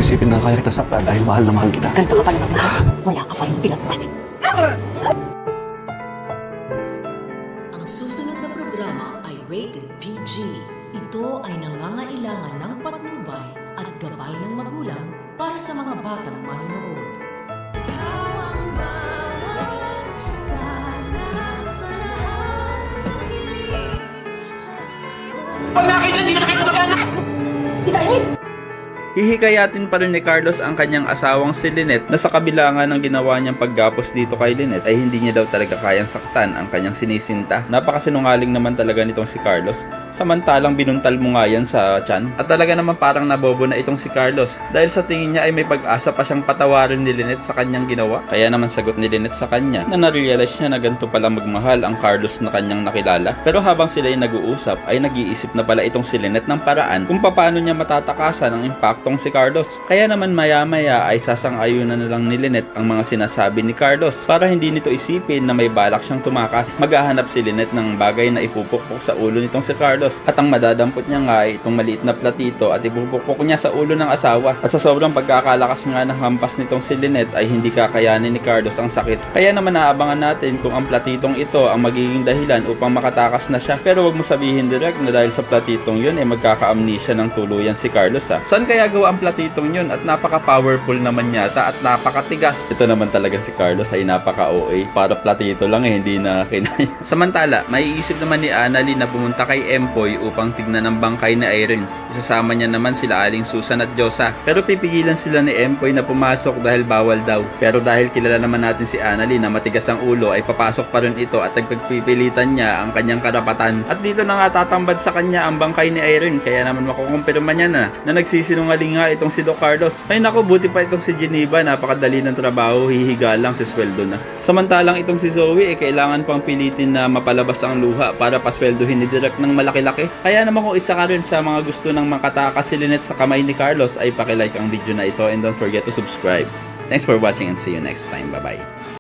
isipin na kaya kita saktan dahil mahal na mahal kita. Ganito ka pa naman mahal. Wala ka pa rin pinatpat. Ang susunod na programa ay rated PG. Ito ay nangangailangan ng patnubay at gabay ng magulang para sa mga batang manonood. Pag nakita, hindi na nakita mag-anak! Kita yun! Hihikayatin pa rin ni Carlos ang kanyang asawang si Lynette na sa kabila nga ng ginawa niyang paggapos dito kay Lynette ay hindi niya daw talaga kayang saktan ang kanyang sinisinta. Napakasinungaling naman talaga nitong si Carlos, samantalang binuntal mo nga yan sa tiyan. At talaga naman parang nabobo na itong si Carlos dahil sa tingin niya ay may pag-asa pa siyang patawarin ni Lynette sa kanyang ginawa. Kaya naman sagot ni Lynette sa kanya na narealize niya na ganito pala magmahal ang Carlos na kanyang nakilala. Pero habang sila ay nag-uusap ay nag-iisip na pala itong si Lynette ng paraan kung paano niya matatakasan ang impactong si Carlos. Kaya naman maya-maya ay sasang-ayunan na lang ni Lynette ang mga sinasabi ni Carlos para hindi nito isipin na may balak siyang tumakas. Maghahanap si Lynette ng bagay na ipupukpok sa ulo nitong si Carlos at ang madadampot niya nga ay itong maliit na platito at ipupukpok niya sa ulo ng asawa. At sa sobrang pagkakalakas nga ng hampas nitong si Lynette ay hindi kakayanin ni Carlos ang sakit. Kaya naman naabangan natin kung ang platitong ito ang magiging dahilan upang makatakas na siya. Pero wag mo sabihin direct na dahil sa platitong yun ay magkaka-amnesia ng tuluyan si Carlos ha. Saan kaya gawa ang platitong yun at napaka-powerful naman yata at napakatigas. Ito naman talaga si Carlos ay napaka-OA. Para platito lang eh, hindi na kinaya. Samantala, maiisip naman ni Annalyn na pumunta kay Empoy upang tignan ang bangkay ni Irene. Isasama niya naman sila Aling Susan at Diyosa. Pero pipigilan sila ni Empoy na pumasok dahil bawal daw. Pero dahil kilala naman natin si Annalyn na matigas ang ulo ay papasok pa rin ito at nagpagpipilitan niya ang kanyang karapatan. At dito na nga tatambad sa kanya ang bangkay ni Irene. Kaya naman makukumpirma niya na nagsisinungaling nga itong si Doc Carlos. Ay naku, buti pa itong si Geneva, napakadali ng trabaho, hihiga lang si sweldo na. Samantalang itong si Zoe kailangan pang pilitin na mapalabas ang luha para pasweldohin ni Direk ng malaki-laki. Kaya naman kung isa ka rin sa mga gusto ng makatakas si Lynette sa kamay ni Carlos ay pakilike ang video na ito and don't forget to subscribe. Thanks for watching and see you next time. Bye bye.